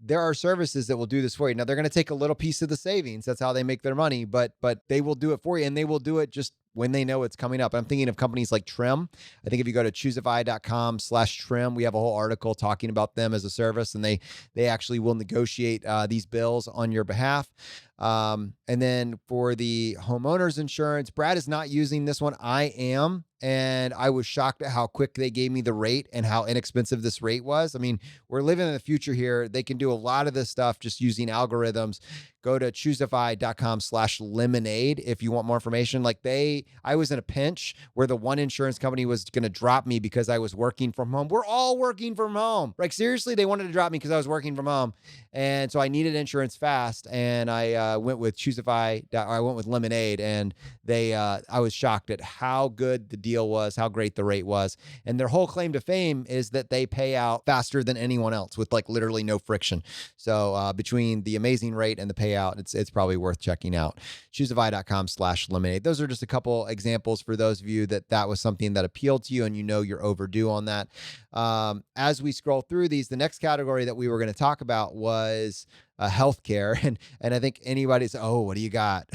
There are services that will do this for you. Now they're going to take a little piece of the savings. That's how they make their money, but they will do it for you, and they will do it just when they know it's coming up. I'm thinking of companies like Trim. I think if you go to ChooseFI.com/trim, we have a whole article talking about them as a service, and they actually will negotiate these bills on your behalf. And then for the homeowners insurance, Brad is not using this one. I am. And I was shocked at how quick they gave me the rate and how inexpensive this rate was. I mean, we're living in the future here. They can do a lot of this stuff just using algorithms. Go to ChooseFI.com/lemonade if you want more information. Like I was in a pinch where the one insurance company was going to drop me because I was working from home. We're all working from home. Like seriously, they wanted to drop me because I was working from home. And so I needed insurance fast. And I went with ChooseFI. I went with Lemonade, and I was shocked at how good the deal was, how great the rate was. And their whole claim to fame is that they pay out faster than anyone else with like literally no friction. So between the amazing rate and the payout, it's probably worth checking out. ChooseFI.com/lemonade. Those are just a couple examples for those of you that was something that appealed to you and you know you're overdue on that. As we scroll through these, the next category that we were going to talk about was healthcare, and I think anybody's, oh, what do you got?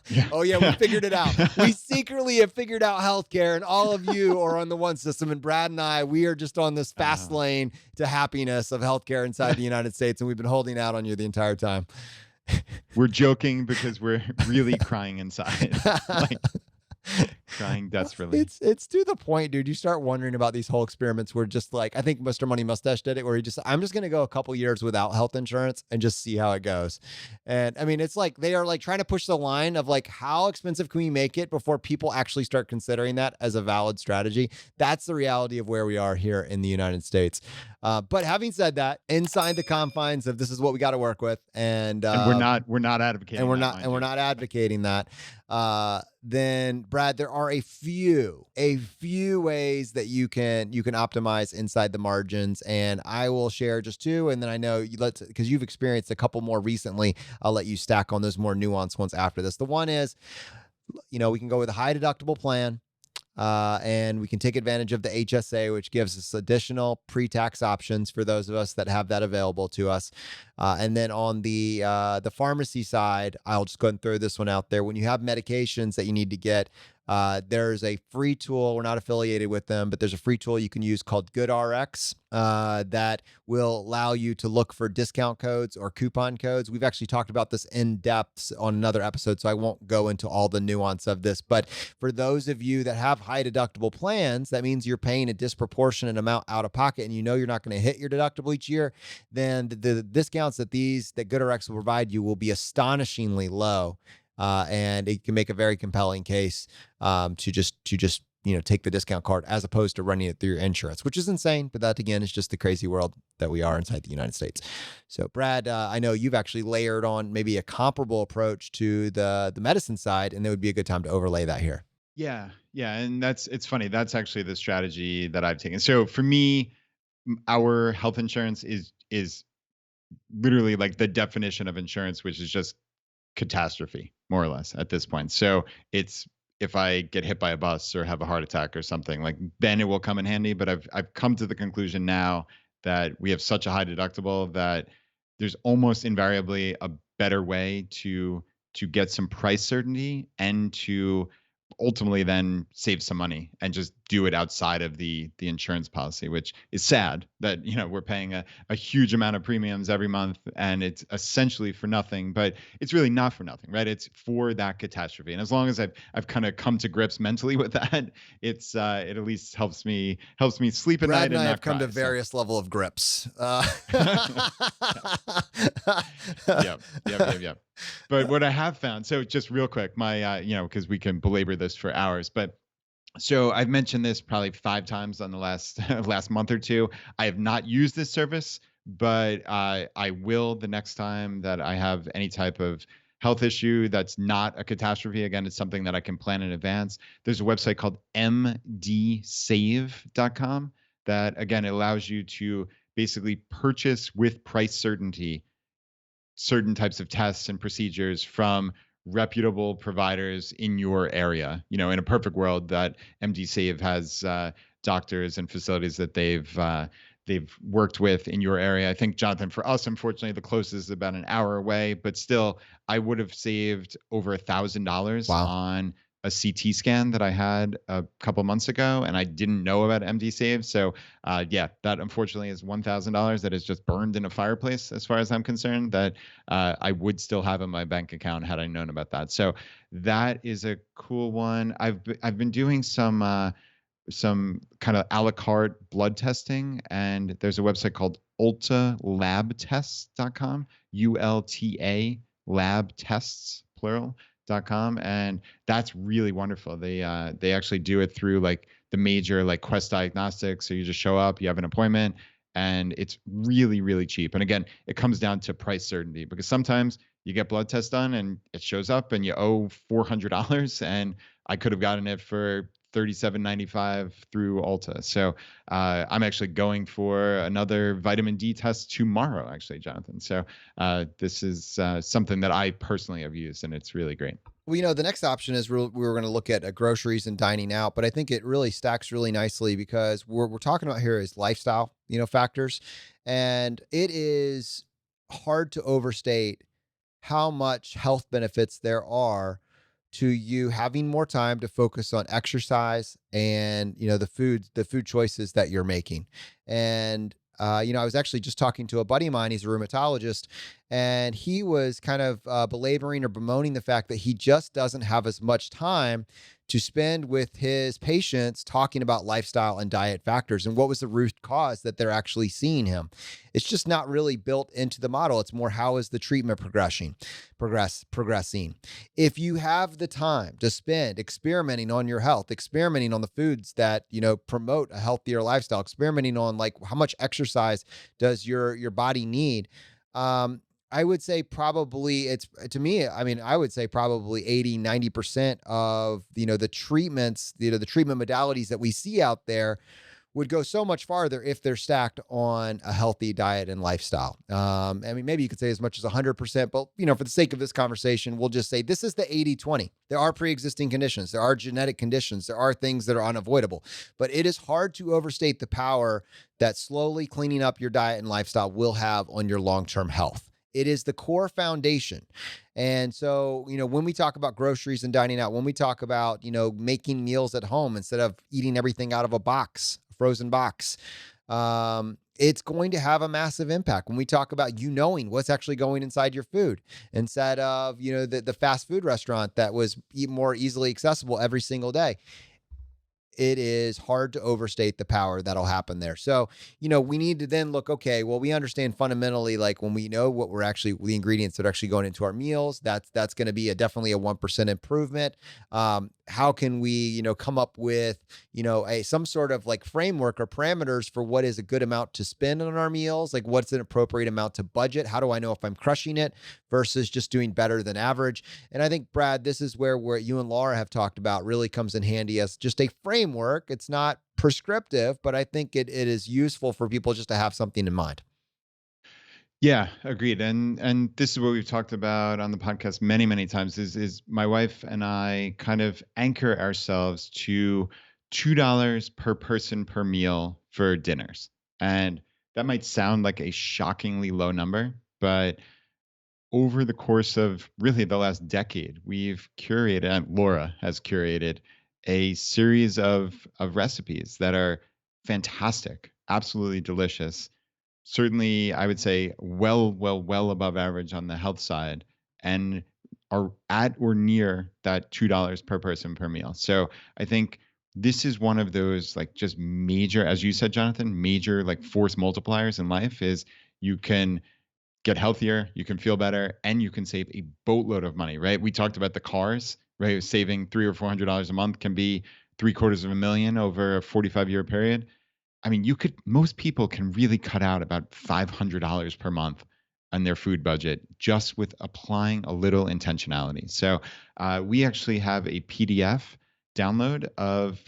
Yeah. Oh yeah, we figured it out. We secretly have figured out healthcare, and all of you are on the one system, and Brad and I, we are just on this fast lane to happiness of healthcare inside the United States, and we've been holding out on you the entire time. We're joking because we're really crying inside. Like crying desperately. It's to the point, dude. You start wondering about these whole experiments where just like I think Mr. Money Mustache did it, where I'm just gonna go a couple years without health insurance and just see how it goes. And I mean, it's like they are like trying to push the line of like how expensive can we make it before people actually start considering that as a valid strategy. That's the reality of where we are here in the United States. But having said that, inside the confines of this is what we got to work with, And we're not advocating and we're that, not mind and we're you. not advocating that. Then Brad, there are a few ways that you can optimize inside the margins, and I will share just two, and then I know because you've experienced a couple more recently, I'll let you stack on those more nuanced ones after this. The one is, we can go with a high deductible plan. And we can take advantage of the HSA, which gives us additional pre-tax options for those of us that have that available to us. And then on the pharmacy side, I'll just go ahead and throw this one out there. When you have medications that you need to get, there's a free tool. We're not affiliated with them, but there's a free tool you can use called GoodRx that will allow you to look for discount codes or coupon codes. We've actually talked about this in depth on another episode, so I won't go into all the nuance of this. But for those of you that have high deductible plans, that means you're paying a disproportionate amount out of pocket, and you know you're not going to hit your deductible each year. Then the discounts that GoodRx will provide you will be astonishingly low. And it can make a very compelling case to just take the discount card as opposed to running it through your insurance, which is insane. But that again is just the crazy world that we are inside the United States. So Brad, I know you've actually layered on maybe a comparable approach to the medicine side, and it would be a good time to overlay that here. Yeah, yeah, and it's funny. That's actually the strategy that I've taken. So for me, our health insurance is literally like the definition of insurance, which is just catastrophe, more or less, at this point. So it's if I get hit by a bus or have a heart attack or something, like then it will come in handy. But I've come to the conclusion now that we have such a high deductible that there's almost invariably a better way to get some price certainty and to ultimately then save some money and just do it outside of the insurance policy, which is sad that we're paying a huge amount of premiums every month and it's essentially for nothing, but it's really not for nothing, right? It's for that catastrophe. And as long as I've kind of come to grips mentally with that, it at least helps me sleep at Brad night and and I not have come cry. to various level of grips. Yep, yep, yep, yep. But what I have found, so just real quick, my because we can belabor this for hours, but so I've mentioned this probably 5 times on the last last month or two. I have not used this service, but I will the next time that I have any type of health issue that's not a catastrophe. Again, it's something that I can plan in advance. There's a website called mdsave.com that again it allows you to basically purchase with price certainty certain types of tests and procedures from reputable providers in your area. In a perfect world, that MD Save has doctors and facilities that they've worked with in your area. I think, Jonathan, for us, unfortunately, the closest is about an hour away, but still, I would have saved over $1,000 Wow. on a CT scan that I had a couple months ago, and I didn't know about MD Save. So, yeah, that unfortunately is $1,000 that is just burned in a fireplace, as far as I'm concerned. That I would still have in my bank account had I known about that. So that is a cool one. I've been doing some kind of a la carte blood testing, and there's a website called ultalabtests.com, ULTA lab tests plural.com, and that's really wonderful. They actually do it through like the major like Quest Diagnostics, so you just show up, you have an appointment, and it's really really cheap. And again, it comes down to price certainty, because sometimes you get blood tests done and it shows up and you owe $400, and I could have gotten it for 37.95 through Ulta. So I'm actually going for another vitamin D test tomorrow, actually, Jonathan. So this is something that I personally have used, and it's really great. Well, the next option is we were going to look at groceries and dining out, but I think it really stacks really nicely because we're talking about here is lifestyle, factors, and it is hard to overstate how much health benefits there are to you having more time to focus on exercise and the food choices that you're making. And I was actually just talking to a buddy of mine. He's a rheumatologist, and he was kind of belaboring or bemoaning the fact that he just doesn't have as much time to spend with his patients talking about lifestyle and diet factors and what was the root cause that they're actually seeing him. It's just not really built into the model. It's more, how is the treatment progressing. If you have the time to spend experimenting on your health, experimenting on the foods that promote a healthier lifestyle, experimenting on like how much exercise does your body need, I would say probably it's to me, I mean, I would say probably 80, 90% of, the treatments, the treatment modalities that we see out there would go so much farther if they're stacked on a healthy diet and lifestyle. I mean, maybe you could say as much as 100%, but for the sake of this conversation, we'll just say this is the 80-20. There are pre-existing conditions. There are genetic conditions. There are things that are unavoidable, but it is hard to overstate the power that slowly cleaning up your diet and lifestyle will have on your long-term health. It is the core foundation. And so, when we talk about groceries and dining out, when we talk about, making meals at home instead of eating everything out of a box, frozen box, it's going to have a massive impact when we talk about knowing what's actually going inside your food instead of, the fast food restaurant that was more easily accessible every single day. It is hard to overstate the power that'll happen there. So, we need to then look, okay, well, we understand fundamentally, like when we know what we're actually, the ingredients that are actually going into our meals, that's going to be definitely a 1% improvement. How can we, come up with, some sort of like framework or parameters for what is a good amount to spend on our meals? Like what's an appropriate amount to budget? How do I know if I'm crushing it versus just doing better than average? And I think, Brad, this is where you and Laura have talked about really comes in handy as just a framework. It's not prescriptive, but I think it is useful for people just to have something in mind. Yeah, agreed. And this is what we've talked about on the podcast many, many times is my wife and I kind of anchor ourselves to $2 per person per meal for dinners. And that might sound like a shockingly low number, but over the course of really the last decade, we've curated, and Laura has curated a series of recipes that are fantastic, absolutely delicious. Certainly, I would say well above average on the health side, and are at or near that $2 per person per meal. So I think this is one of those like just major, as you said, Jonathan, major like force multipliers in life is you can get healthier, you can feel better, and you can save a boatload of money, right? We talked about the cars, right? Saving $300 or $400 a month can be three-quarters of a million over a 45-year period. I mean, most people can really cut out about $500 per month on their food budget just with applying a little intentionality. So we actually have a PDF download of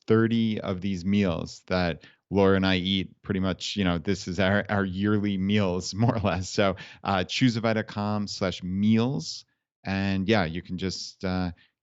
30 of these meals that Laura and I eat pretty much, this is our yearly meals, more or less. So ChooseFI.com/meals. And yeah, you can just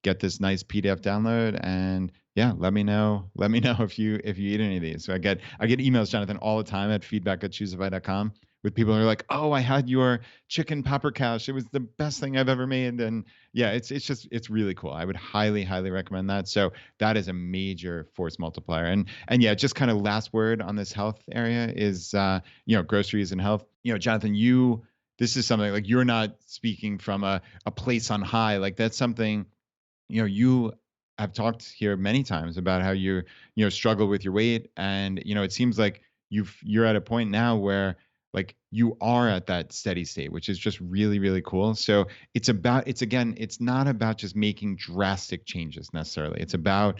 get this nice PDF download, and yeah, let me know. Let me know if you eat any of these. So I get emails, Jonathan, all the time at feedback@choosefy.com with people who are like, "Oh, I had your chicken paprikash. It was the best thing I've ever made." And yeah, it's really cool. I would highly recommend that. So that is a major force multiplier. And yeah, just kind of last word on this health area is groceries and health. Jonathan, this is something like you're not speaking from a place on high. Like that's something you have talked here many times about how you struggle with your weight, and it seems like you're at a point now where like you are at that steady state, which is just really cool. So it's not about just making drastic changes necessarily. It's about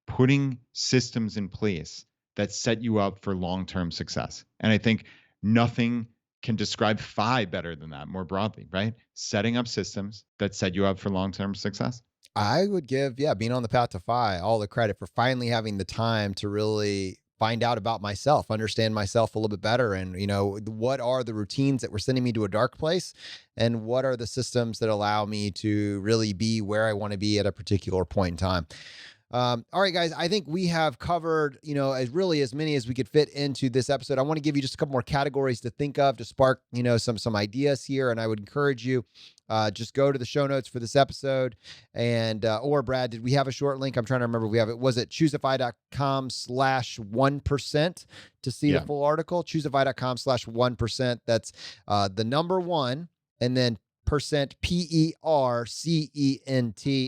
putting systems in place that set you up for long-term success. And I think nothing can describe FI better than that more broadly, right? Setting up systems that set you up for long-term success. I would give, yeah, being on the path to FI all the credit for finally having the time to really find out about myself, understand myself a little bit better. And, what are the routines that were sending me to a dark place? And what are the systems that allow me to really be where I want to be at a particular point in time? All right, guys, I think we have covered, as many as we could fit into this episode. I want to give you just a couple more categories to think of to spark, some ideas here. And I would encourage you, just go to the show notes for this episode. And, or Brad, did we have a short link? I'm trying to remember. Was it ChooseFI.com/1% to see the Yeah. full article? ChooseFI.com/1%. That's the number one. And then percent PERCENT.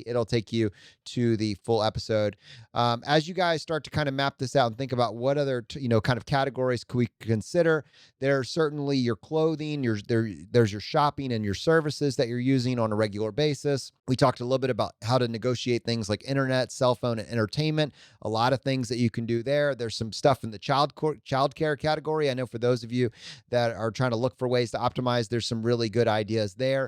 It'll take you to the full episode. As you guys start to kind of map this out and think about what other kind of categories could we consider, there's certainly your clothing, there's your shopping and your services that you're using on a regular basis. We talked a little bit about how to negotiate things like internet, cell phone, and entertainment. A lot of things that you can do there. There's some stuff in the child care category. I know for those of you that are trying to look for ways to optimize, there's some really good ideas there.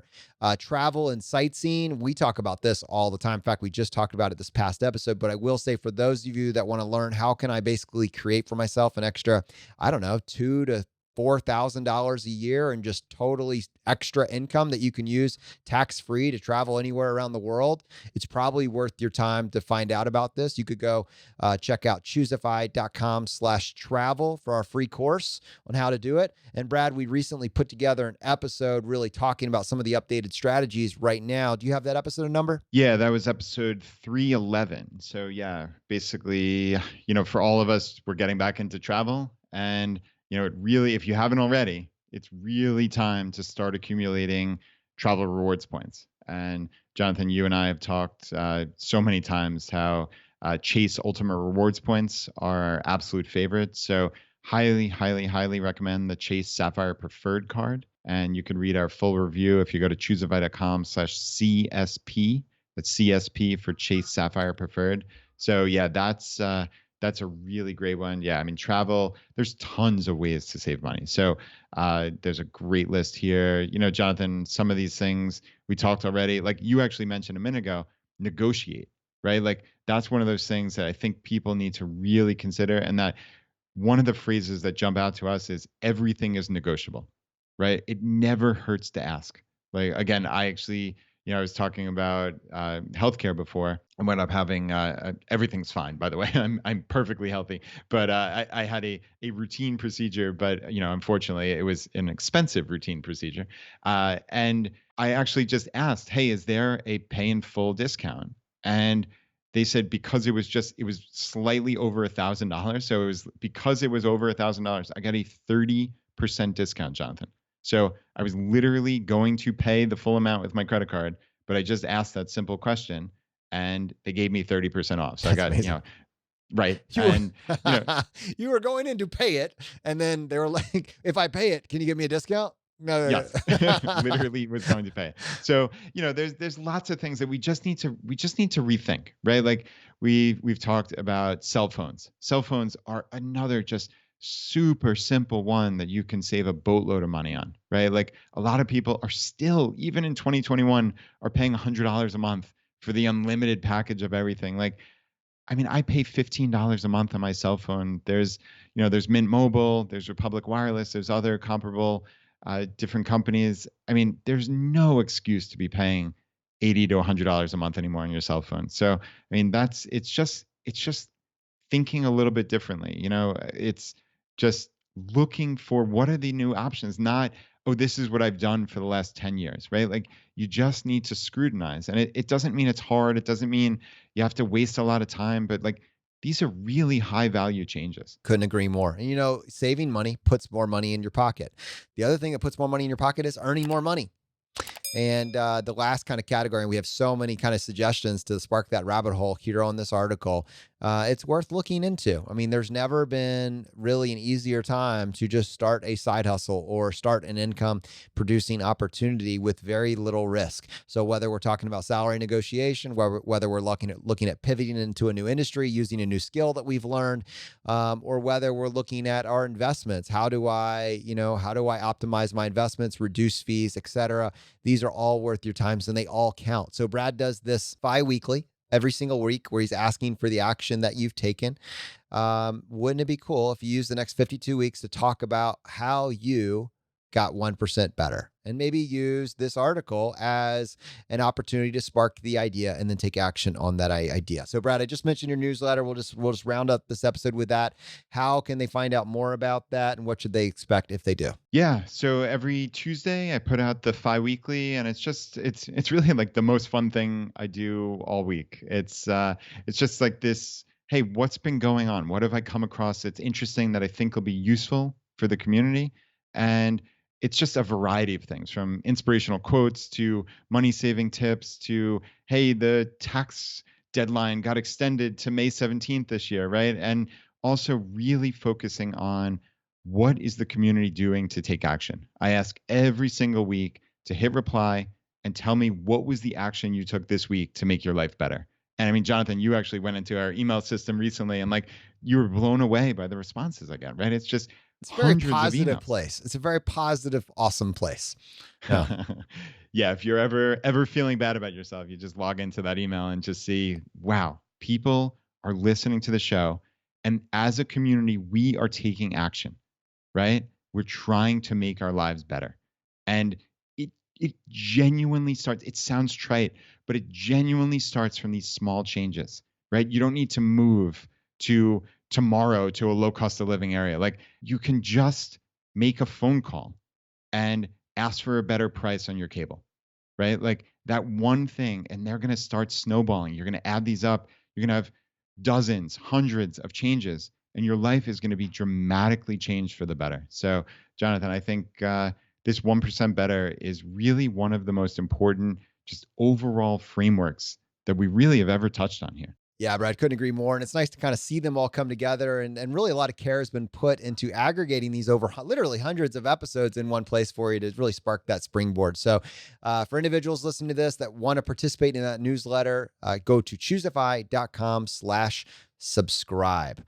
Travel and sightseeing, we talk about this all the time. In fact, we just talked about it this past episode, but I will say for those of you that want to learn how can I basically create for myself an extra, I don't know, $2,000 to $4,000 a year and just totally extra income that you can use tax-free to travel anywhere around the world, it's probably worth your time to find out about this. You could go check out ChooseFI.com/travel for our free course on how to do it. And Brad, we recently put together an episode really talking about some of the updated strategies right now. Do you have that episode number? Yeah, that was episode 311. So yeah, basically, for all of us, we're getting back into travel, and it really, if you haven't already, it's really time to start accumulating travel rewards points. And Jonathan, you and I have talked so many times how Chase Ultimate Rewards points are our absolute favorite. So highly recommend the Chase Sapphire Preferred card. And you can read our full review if you go to ChooseFI.com/CSP. That's CSP for Chase Sapphire Preferred. So yeah, that's a really great one. Yeah, I mean, travel, there's tons of ways to save money. So there's a great list here. Jonathan, some of these things we talked already, like you actually mentioned a minute ago, negotiate, right? Like that's one of those things that I think people need to really consider. And that one of the phrases that jump out to us is everything is negotiable, right? It never hurts to ask. Like, again, I actually, I was talking about healthcare before. I went up having everything's fine, by the way. I'm perfectly healthy, but I had a routine procedure, but unfortunately, it was an expensive routine procedure, and I actually just asked, "Hey, is there a pay in full discount?" And they said because it was slightly over $1,000, so because it was over $1,000, I got a 30% discount, Jonathan. So I was literally going to pay the full amount with my credit card, but I just asked that simple question and they gave me 30% off. So I That's got, amazing. right. You And, you were going in to pay it, and then they were like, "If I pay it, can you give me a discount?" No, no, yes, no. literally was going to pay. So, there's lots of things that we just need to rethink, right? Like we've talked about cell phones. Cell phones are another just super simple one that you can save a boatload of money on, right? Like a lot of people are still, even in 2021, are paying $100 a month for the unlimited package of everything. Like, I mean, I pay $15 a month on my cell phone. There's Mint Mobile, there's Republic Wireless, there's other comparable different companies. I mean, there's no excuse to be paying $80 to $100 a month anymore on your cell phone. So, I mean, it's just thinking a little bit differently. It's just looking for what are the new options, not, oh, this is what I've done for the last 10 years, right? Like you just need to scrutinize. And it doesn't mean it's hard. It doesn't mean you have to waste a lot of time, but like these are really high value changes. Couldn't agree more. And saving money puts more money in your pocket. The other thing that puts more money in your pocket is earning more money. And the last kind of category, and we have so many kind of suggestions to spark that rabbit hole here on this article. It's worth looking into. I mean, there's never been really an easier time to just start a side hustle or start an income producing opportunity with very little risk. So whether we're talking about salary negotiation, whether we're looking at pivoting into a new industry, using a new skill that we've learned, or whether we're looking at our investments, how do I optimize my investments, reduce fees, etc. These are all worth your times and they all count. So Brad does this bi-weekly every single week where he's asking for the action that you've taken. Wouldn't it be cool if you use the next 52 weeks to talk about how you got 1% better and maybe use this article as an opportunity to spark the idea and then take action on that idea. So Brad, I just mentioned your newsletter. We'll just round up this episode with that. How can they find out more about that and what should they expect if they do? Yeah, so every Tuesday I put out the Fi Weekly, and it's really like the most fun thing I do all week. It's just like this, hey, what's been going on? What have I come across that's interesting that I think will be useful for the community? And it's just a variety of things from inspirational quotes to money saving tips to, hey, the tax deadline got extended to May 17th this year, right? And also really focusing on what is the community doing to take action? I ask every single week to hit reply and tell me what was the action you took this week to make your life better. And I mean, Jonathan, you actually went into our email system recently and like you were blown away by the responses I got, right? It's just It's a very hundreds of positive emails. place. It's a very positive, awesome place. Yeah. Yeah, if you're ever feeling bad about yourself, you just log into that email and just see, wow, people are listening to the show. And as a community, we are taking action, right? We're trying to make our lives better. And it genuinely starts, it sounds trite, but it genuinely starts from these small changes, right? You don't need to move to tomorrow to a low cost of living area. Like you can just make a phone call and ask for a better price on your cable, right? Like that one thing, and they're going to start snowballing. You're going to add these up. You're going to have dozens, hundreds of changes, and your life is going to be dramatically changed for the better. So, Jonathan, I think this 1% better is really one of the most important, just overall frameworks that we really have ever touched on here. Yeah, Brad, couldn't agree more. And it's nice to kind of see them all come together. And really, a lot of care has been put into aggregating these over literally hundreds of episodes in one place for you to really spark that springboard. So, for individuals listening to this that want to participate in that newsletter, go to choosefi.com/subscribe.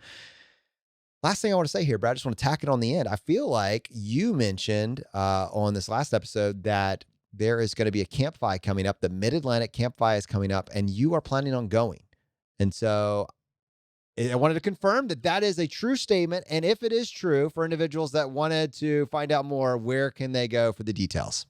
Last thing I want to say here, Brad, I just want to tack it on the end. I feel like you mentioned on this last episode that there is going to be a ChooseFI coming up. The Mid Atlantic ChooseFI is coming up, and you are planning on going. And so I wanted to confirm that that is a true statement. And if it is true for individuals that wanted to find out more, where can they go for the details?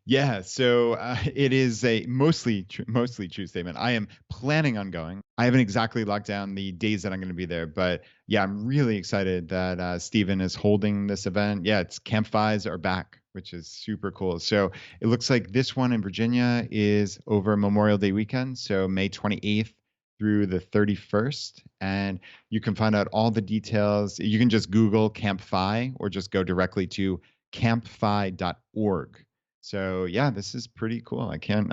Yeah, so it is a mostly true statement. I am planning on going. I haven't exactly locked down the days that I'm going to be there, but yeah, I'm really excited that Stephen is holding this event. Yeah, it's Campfires are back, which is super cool. So it looks like this one in Virginia is over Memorial Day weekend, so May 28th through the 31st, and you can find out all the details. You can just Google Campfi or just go directly to campfi.org. So yeah, this is pretty cool. I can't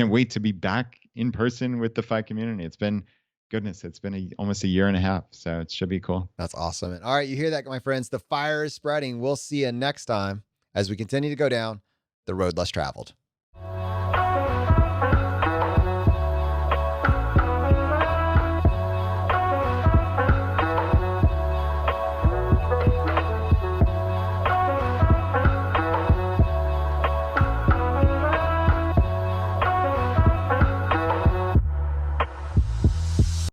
wait to be back in person with the Fi community. It's been goodness, it's been almost a year and a half, so it should be cool. That's awesome. And all right, you hear that, my friends? The fire is spreading. We'll see you next time as we continue to go down the road less traveled.